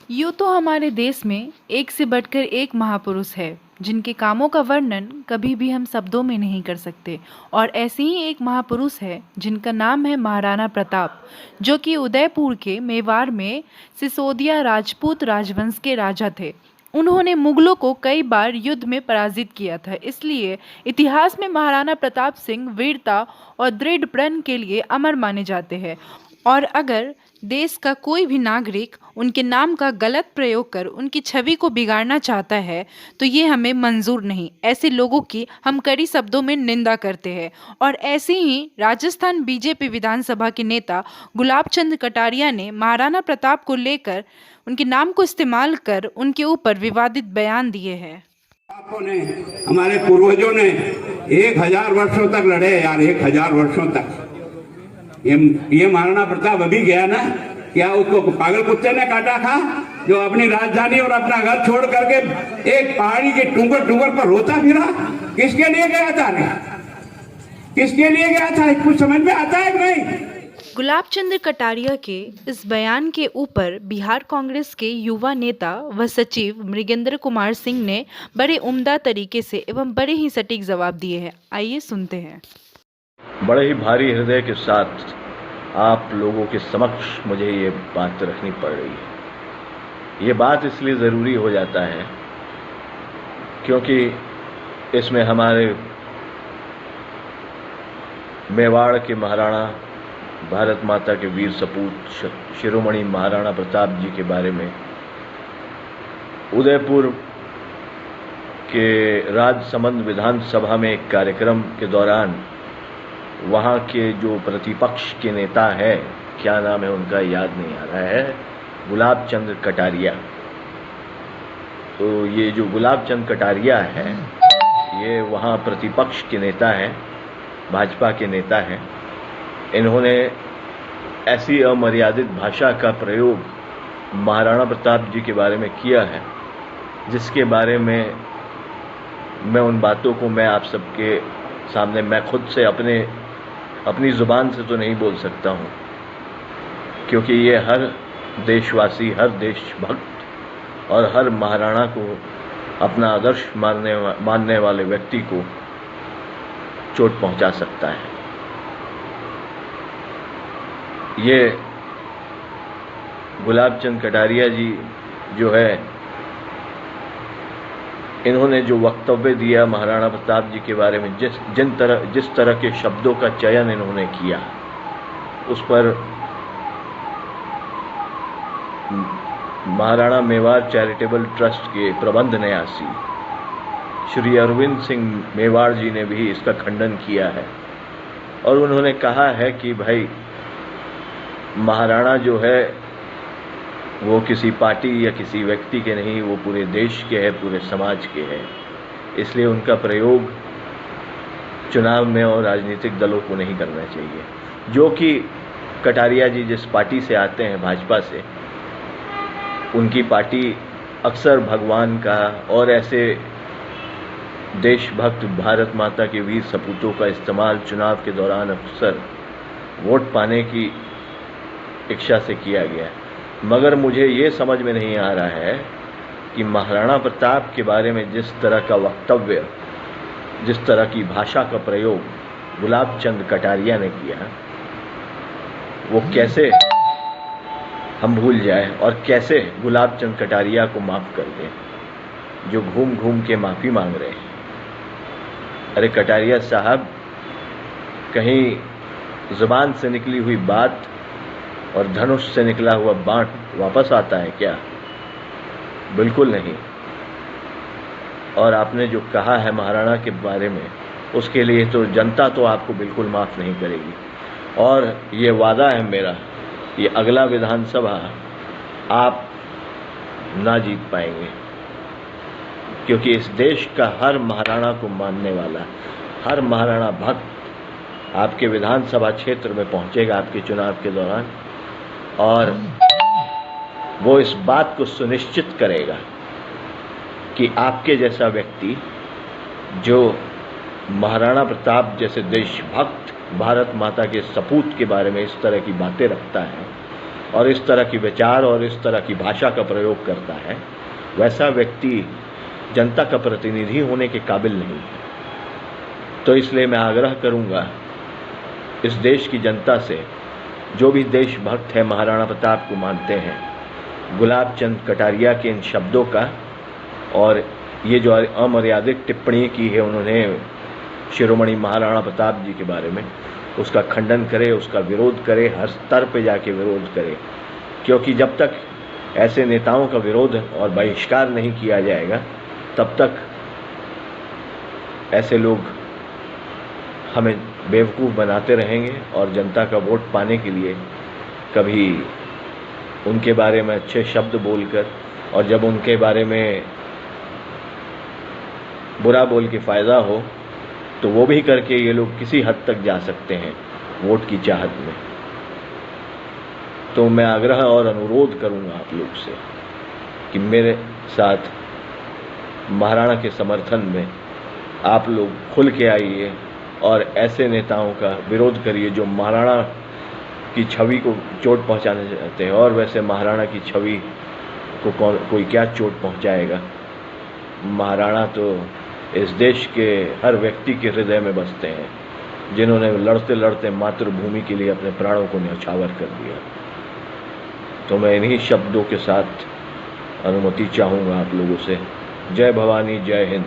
यूँ तो हमारे देश में एक से बढ़कर एक महापुरुष है जिनके कामों का वर्णन कभी भी हम शब्दों में नहीं कर सकते। और ऐसे ही एक महापुरुष है जिनका नाम है महाराणा प्रताप, जो कि उदयपुर के मेवाड़ में सिसोदिया राजपूत राजवंश के राजा थे। उन्होंने मुगलों को कई बार युद्ध में पराजित किया था, इसलिए इतिहास में महाराणा प्रताप सिंह वीरता और दृढ़ प्रण के लिए अमर माने जाते हैं। और अगर देश का कोई भी नागरिक उनके नाम का गलत प्रयोग कर उनकी छवि को बिगाड़ना चाहता है तो ये हमें मंजूर नहीं। ऐसे लोगों की हम कड़ी शब्दों में निंदा करते हैं। और ऐसे ही राजस्थान बीजेपी विधानसभा के नेता गुलाब चंद कटारिया ने महाराणा प्रताप को लेकर उनके नाम को इस्तेमाल कर उनके ऊपर विवादित बयान दिए हैं। आपको ने हमारे पूर्वजों ने 1000 वर्षों तक लड़े यार, 1000 वर्षों तक। ये महाराणा प्रताप अभी गया ना, क्या उसको पागल कुत्ते ने काटा था जो अपनी राजधानी और अपना घर छोड़ करके एक पहाड़ी के टुंगर पर रोता फिरा? किसके लिए गया था रे? किसके लिए गया था? कुछ समझ में आता है कि नहीं? गुलाब चंद कटारिया के इस बयान के ऊपर बिहार कांग्रेस के युवा नेता व सचिव मृगेंद्र कुमार सिंह ने बड़े उम्दा तरीके से एवं बड़े ही सटीक जवाब दिए हैं। आइए सुनते हैं। बड़े ही भारी हृदय के साथ आप लोगों के समक्ष मुझे ये बात रखनी पड़ रही है। ये बात इसलिए ज़रूरी हो जाता है क्योंकि इसमें हमारे मेवाड़ के महाराणा, भारत माता के वीर सपूत शिरोमणि महाराणा प्रताप जी के बारे में उदयपुर के राजसमंद विधानसभा में एक कार्यक्रम के दौरान वहाँ के जो प्रतिपक्ष के नेता है, क्या नाम है उनका याद नहीं आ रहा है, गुलाब चंद कटारिया। तो ये जो गुलाब चंद कटारिया है ये वहाँ प्रतिपक्ष के नेता हैं, भाजपा के नेता हैं। इन्होंने ऐसी अमर्यादित भाषा का प्रयोग महाराणा प्रताप जी के बारे में किया है जिसके बारे में मैं उन बातों को मैं आप सबके सामने मैं खुद से अपनी ज़ुबान से तो नहीं बोल सकता हूँ, क्योंकि ये हर देशवासी, हर देशभक्त और हर महाराणा को अपना आदर्श मानने वाले व्यक्ति को चोट पहुँचा सकता है। ये गुलाब चंद कटारिया जी जो है, इन्होंने जो वक्तव्य दिया महाराणा प्रताप जी के बारे में, जिस तरह के शब्दों का चयन इन्होंने किया, उस पर महाराणा मेवाड़ चैरिटेबल ट्रस्ट के प्रबंध न्यासी श्री अरविंद सिंह मेवाड़ जी ने भी इसका खंडन किया है। और उन्होंने कहा है कि भाई महाराणा जो है वो किसी पार्टी या किसी व्यक्ति के नहीं, वो पूरे देश के है, पूरे समाज के है। इसलिए उनका प्रयोग चुनाव में और राजनीतिक दलों को नहीं करना चाहिए। जो कि कटारिया जी जिस पार्टी से आते हैं, भाजपा से, उनकी पार्टी अक्सर भगवान का और ऐसे देशभक्त भारत माता के वीर सपूतों का इस्तेमाल चुनाव के दौरान अक्सर वोट पाने की इच्छा से किया गया है। मगर मुझे ये समझ में नहीं आ रहा है कि महाराणा प्रताप के बारे में जिस तरह का वक्तव्य, जिस तरह की भाषा का प्रयोग गुलाब चंद कटारिया ने किया, वो कैसे हम भूल जाए और कैसे गुलाब चंद कटारिया को माफ़ कर दें जो घूम घूम के माफ़ी मांग रहे हैं। अरे कटारिया साहब, कहीं ज़ुबान से निकली हुई बात और धनुष से निकला हुआ बाण वापस आता है क्या? बिल्कुल नहीं। और आपने जो कहा है महाराणा के बारे में, उसके लिए तो जनता तो आपको बिल्कुल माफ़ नहीं करेगी। और ये वादा है मेरा, ये अगला विधानसभा आप ना जीत पाएंगे, क्योंकि इस देश का हर महाराणा को मानने वाला, हर महाराणा भक्त आपके विधानसभा क्षेत्र में पहुंचेगा आपके चुनाव के दौरान, और वो इस बात को सुनिश्चित करेगा कि आपके जैसा व्यक्ति जो महाराणा प्रताप जैसे देशभक्त भारत माता के सपूत के बारे में इस तरह की बातें रखता है, और इस तरह की विचार और इस तरह की भाषा का प्रयोग करता है, वैसा व्यक्ति जनता का प्रतिनिधि होने के काबिल नहीं है। तो इसलिए मैं आग्रह करूंगा इस देश की जनता से, जो भी देशभक्त है महाराणा प्रताप को मानते हैं, गुलाब चंद कटारिया के इन शब्दों का और ये जो अमर्यादित टिप्पणी की है उन्होंने शिरोमणि महाराणा प्रताप जी के बारे में, उसका खंडन करे, उसका विरोध करे, हर स्तर पे जाके विरोध करे। क्योंकि जब तक ऐसे नेताओं का विरोध और बहिष्कार नहीं किया जाएगा, तब तक ऐसे लोग हमें बेवकूफ़ बनाते रहेंगे और जनता का वोट पाने के लिए कभी उनके बारे में अच्छे शब्द बोलकर, और जब उनके बारे में बुरा बोल के फ़ायदा हो तो वो भी करके ये लोग किसी हद तक जा सकते हैं वोट की चाहत में। तो मैं आग्रह और अनुरोध करूंगा आप लोग से कि मेरे साथ महाराणा के समर्थन में आप लोग खुल के आइए और ऐसे नेताओं का विरोध करिए जो महाराणा की छवि को चोट पहुंचाने चाहते हैं। और वैसे महाराणा की छवि को कोई क्या चोट पहुंचाएगा? महाराणा तो इस देश के हर व्यक्ति के हृदय में बसते हैं, जिन्होंने लड़ते लड़ते मातृभूमि के लिए अपने प्राणों को न्यौछावर कर दिया। तो मैं इन्हीं शब्दों के साथ अनुमति चाहूँगा आप लोगों से। जय भवानी, जय हिंद।